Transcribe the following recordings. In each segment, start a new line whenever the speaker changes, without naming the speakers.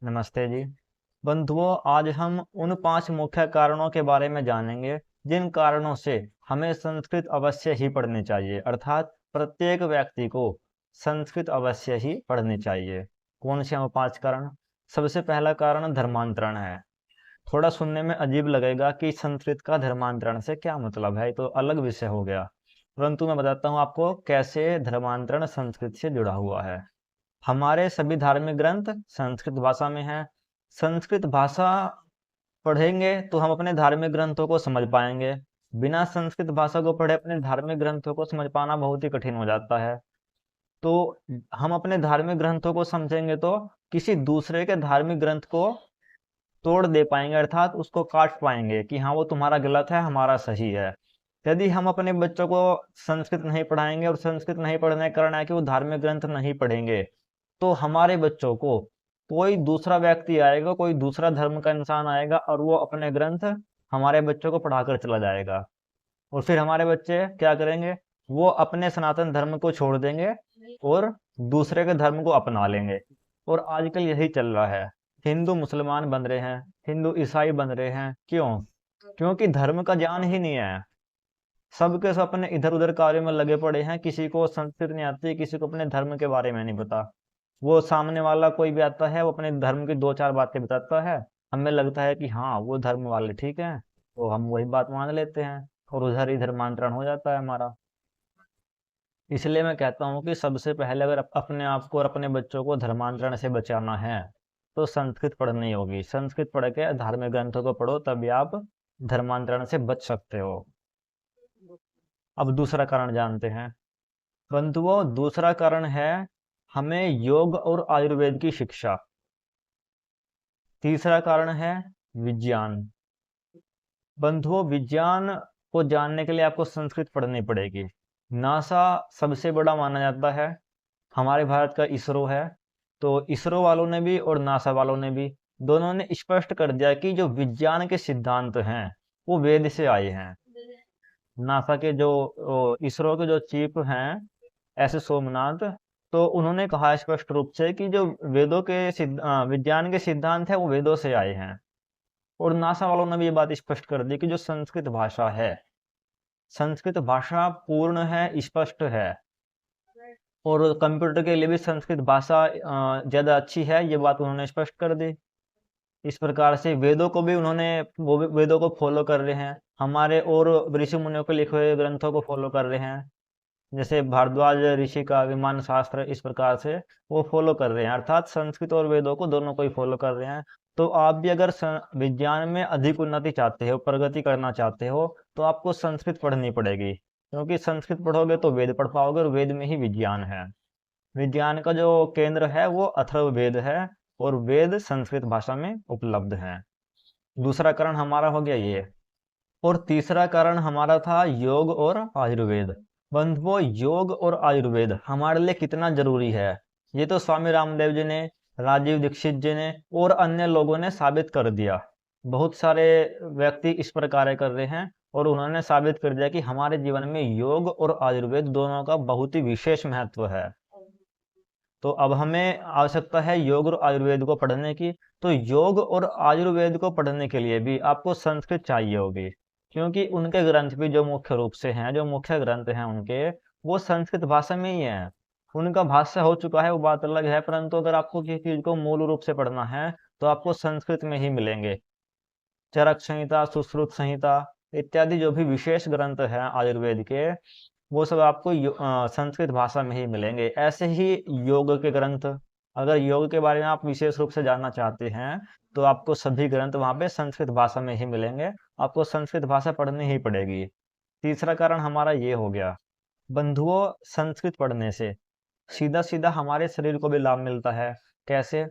नमस्ते जी। बंधुओं, आज हम उन 5 मुख्य कारणों के बारे में जानेंगे जिन कारणों से हमें संस्कृत अवश्य ही पढ़नी चाहिए, अर्थात प्रत्येक व्यक्ति को संस्कृत अवश्य ही पढ़नी चाहिए। कौन से हैं वो 5 कारण? सबसे पहला कारण धर्मांतरण है। थोड़ा सुनने में अजीब लगेगा कि संस्कृत का धर्मांतरण से क्या मतलब है, ये तो अलग विषय हो गया। परंतु मैं बताता हूँ आपको कैसे धर्मांतरण संस्कृत से जुड़ा हुआ है। हमारे सभी धार्मिक ग्रंथ संस्कृत भाषा में हैं। संस्कृत भाषा पढ़ेंगे तो हम अपने धार्मिक ग्रंथों को समझ पाएंगे। बिना संस्कृत भाषा को पढ़े अपने धार्मिक ग्रंथों को समझ पाना बहुत ही कठिन हो जाता है। तो हम अपने धार्मिक ग्रंथों को समझेंगे तो किसी दूसरे के धार्मिक ग्रंथ को तोड़ दे पाएंगे, अर्थात उसको काट पाएंगे कि हाँ, वो तुम्हारा गलत है, हमारा सही है। यदि हम अपने बच्चों को संस्कृत नहीं पढ़ाएंगे और संस्कृत नहीं पढ़ने का कारण है कि वो धार्मिक ग्रंथ नहीं पढ़ेंगे, तो हमारे बच्चों को कोई दूसरा व्यक्ति आएगा, कोई दूसरा धर्म का इंसान आएगा और वो अपने ग्रंथ हमारे बच्चों को पढ़ाकर चला जाएगा। और फिर हमारे बच्चे क्या करेंगे? वो अपने सनातन धर्म को छोड़ देंगे और दूसरे के धर्म को अपना लेंगे। और आजकल यही चल रहा है। हिंदू मुसलमान बन रहे हैं, हिंदू ईसाई बन रहे हैं। क्यों? क्योंकि धर्म का ज्ञान ही नहीं है। सबके सब अपने इधर उधर कार्यों में लगे पड़े हैं। किसी को संस्कृत नहीं आती, किसी को अपने धर्म के बारे में नहीं पता। वो सामने वाला कोई भी आता है, वो अपने धर्म की 2-4 बातें बताता है। हमें लगता है कि हाँ, वो धर्म वाले ठीक हैं, तो हम वही बात मान लेते हैं और उधर ही धर्मांतरण हो जाता है हमारा। इसलिए मैं कहता हूँ कि सबसे पहले अगर अपने आप को और अपने बच्चों को धर्मांतरण से बचाना है तो संस्कृत पढ़नी होगी। संस्कृत पढ़ के धार्मिक ग्रंथों को पढ़ो, तभी आप धर्मांतरण से बच सकते हो। अब दूसरा कारण जानते हैं। बंधुओं, दूसरा कारण है हमें योग और आयुर्वेद की शिक्षा। तीसरा कारण है विज्ञान। बंधुओं, विज्ञान को जानने के लिए आपको संस्कृत पढ़नी पड़ेगी। नासा सबसे बड़ा माना जाता है। हमारे भारत का इसरो है। तो इसरो वालों ने भी और नासा वालों ने भी दोनों ने स्पष्ट कर दिया कि जो विज्ञान के सिद्धांत हैं वो वेद से आए हैं। नासा के जो इसरो के जो चीफ हैं, एस सोमनाथ, तो उन्होंने कहा स्पष्ट रूप से कि जो वेदों के विज्ञान के सिद्धांत है वो वेदों से आए हैं। और नासा वालों ने भी ये बात स्पष्ट कर दी कि जो संस्कृत भाषा है, संस्कृत भाषा पूर्ण है, स्पष्ट है। और कंप्यूटर के लिए भी संस्कृत भाषा ज्यादा अच्छी है, ये बात उन्होंने स्पष्ट कर दी। इस प्रकार से वेदों को भी उन्होंने, वो भी वेदों को फॉलो कर रहे हैं। हमारे और ऋषि मुनियों के लिखे हुए ग्रंथों को फॉलो कर रहे हैं। जैसे भारद्वाज ऋषि का विमान शास्त्र, इस प्रकार से वो फॉलो कर रहे हैं, अर्थात संस्कृत और वेदों को दोनों को ही फॉलो कर रहे हैं। तो आप भी अगर विज्ञान में अधिक उन्नति चाहते हो, प्रगति करना चाहते हो, तो आपको संस्कृत पढ़नी पड़ेगी। क्योंकि संस्कृत पढ़ोगे तो वेद पढ़ पाओगे और वेद में ही विज्ञान है। विज्ञान का जो केंद्र है वो अथर्ववेद है और वेद संस्कृत भाषा में उपलब्ध है। दूसरा कारण हमारा हो गया ये। और तीसरा कारण हमारा था योग और आयुर्वेद। बंधुओं, योग और आयुर्वेद हमारे लिए कितना जरूरी है, ये तो स्वामी रामदेव जी ने, राजीव दीक्षित जी ने और अन्य लोगों ने साबित कर दिया। बहुत सारे व्यक्ति इस प्रकार कर रहे हैं और उन्होंने साबित कर दिया कि हमारे जीवन में योग और आयुर्वेद दोनों का बहुत ही विशेष महत्व है। तो अब हमें आवश्यकता है योग और आयुर्वेद को पढ़ने की। तो योग और आयुर्वेद को पढ़ने के लिए भी आपको संस्कृत चाहिए होगी, क्योंकि उनके ग्रंथ भी जो मुख्य रूप से हैं, जो मुख्य ग्रंथ हैं उनके, वो संस्कृत भाषा में ही हैं। उनका भाष्य हो चुका है, वो बात अलग है, परंतु अगर आपको किसी चीज को मूल रूप से पढ़ना है तो आपको संस्कृत में ही मिलेंगे। चरक संहिता, सुश्रुत संहिता इत्यादि जो भी विशेष ग्रंथ हैं आयुर्वेद के, वो सब आपको संस्कृत भाषा में ही मिलेंगे। ऐसे ही योग के ग्रंथ, अगर योग के बारे में आप विशेष रूप से जानना चाहते हैं तो आपको सभी ग्रंथ वहाँ पे संस्कृत भाषा में ही मिलेंगे। आपको संस्कृत भाषा पढ़नी ही पड़ेगी। तीसरा कारण हमारा ये हो गया। बंधुओं, संस्कृत पढ़ने से सीधा सीधा हमारे शरीर को भी लाभ मिलता है। कैसे?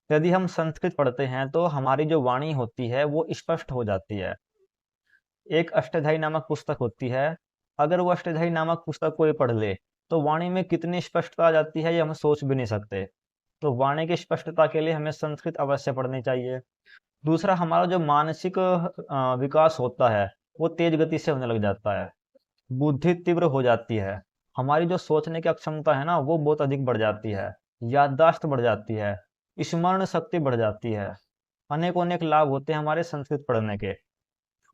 यदि हम संस्कृत पढ़ते हैं तो हमारी जो वाणी होती है वो स्पष्ट हो जाती है। एक अष्टधाई नामक पुस्तक होती है, अगर वो अष्टधाई नामक पुस्तक कोई पढ़ ले तो वाणी में कितनी स्पष्टता आ जाती है ये हम सोच भी नहीं सकते। तो वाणी की स्पष्टता के लिए हमें संस्कृत अवश्य पढ़नी चाहिए। दूसरा, हमारा जो मानसिक विकास होता है वो तेज गति से होने लग जाता है। बुद्धि तीव्र हो जाती है। हमारी जो सोचने की क्षमता है ना वो बहुत अधिक बढ़ जाती है। याददाश्त बढ़ जाती है। स्मरण शक्ति बढ़ जाती है, अनेक अनेक लाभ होते हैं हमारे संस्कृत पढ़ने के।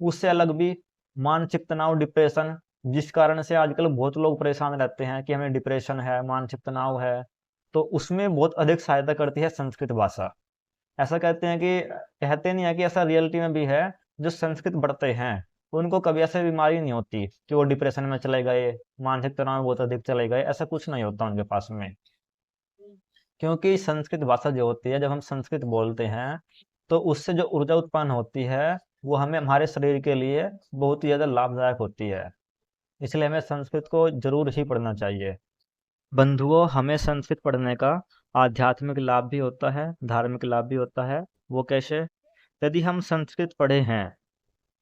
उससे अलग भी मानसिक तनाव, डिप्रेशन, जिस कारण से आजकल बहुत लोग परेशान रहते हैं कि हमें डिप्रेशन है, मानसिक तनाव है, तो उसमें बहुत अधिक सहायता करती है संस्कृत भाषा। ऐसा कहते हैं कि कहते नहीं है कि ऐसा रियलिटी में भी है, जो संस्कृत पढ़ते हैं उनको कभी ऐसी बीमारी नहीं होती कि वो डिप्रेशन में चले गए, मानसिक तनाव में बहुत अधिक चले गए, ऐसा कुछ नहीं होता उनके पास में। क्योंकि संस्कृत भाषा जो होती है, जब हम संस्कृत बोलते हैं तो उससे जो ऊर्जा उत्पन्न होती है वो हमें, हमारे शरीर के लिए बहुत ही ज़्यादा लाभदायक होती है। इसलिए हमें संस्कृत को जरूर ही पढ़ना चाहिए। बंधुओं, हमें संस्कृत पढ़ने का आध्यात्मिक लाभ भी होता है, धार्मिक लाभ भी होता है। वो कैसे? यदि हम संस्कृत पढ़े हैं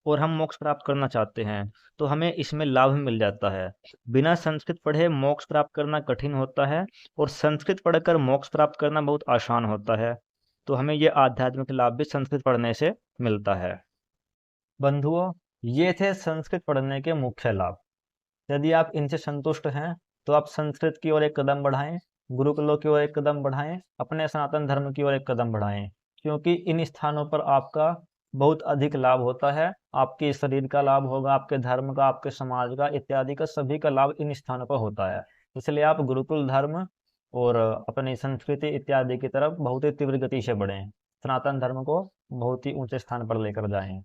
और हम मोक्ष प्राप्त करना चाहते हैं तो हमें इसमें लाभ मिल जाता है। बिना संस्कृत पढ़े मोक्ष प्राप्त करना कठिन होता है और संस्कृत पढ़कर मोक्ष प्राप्त करना बहुत आसान होता है। तो हमें ये आध्यात्मिक लाभ भी संस्कृत पढ़ने से मिलता है। बंधुओं, ये थे संस्कृत पढ़ने के मुख्य लाभ। यदि आप इनसे संतुष्ट हैं तो आप संस्कृत की ओर एक कदम बढ़ाएं, गुरुकुलों की ओर एक कदम बढ़ाएं, अपने सनातन धर्म की ओर एक कदम बढ़ाएं, क्योंकि इन स्थानों पर आपका बहुत अधिक लाभ होता है। आपके शरीर का लाभ होगा, आपके धर्म का, आपके समाज का, इत्यादि का, सभी का लाभ इन स्थानों पर होता है। इसलिए आप गुरुकुल धर्म और अपनी संस्कृति इत्यादि की तरफ बहुत ही तीव्र गति से बढ़ें, सनातन धर्म को बहुत ही ऊंचे स्थान पर लेकर जाएं।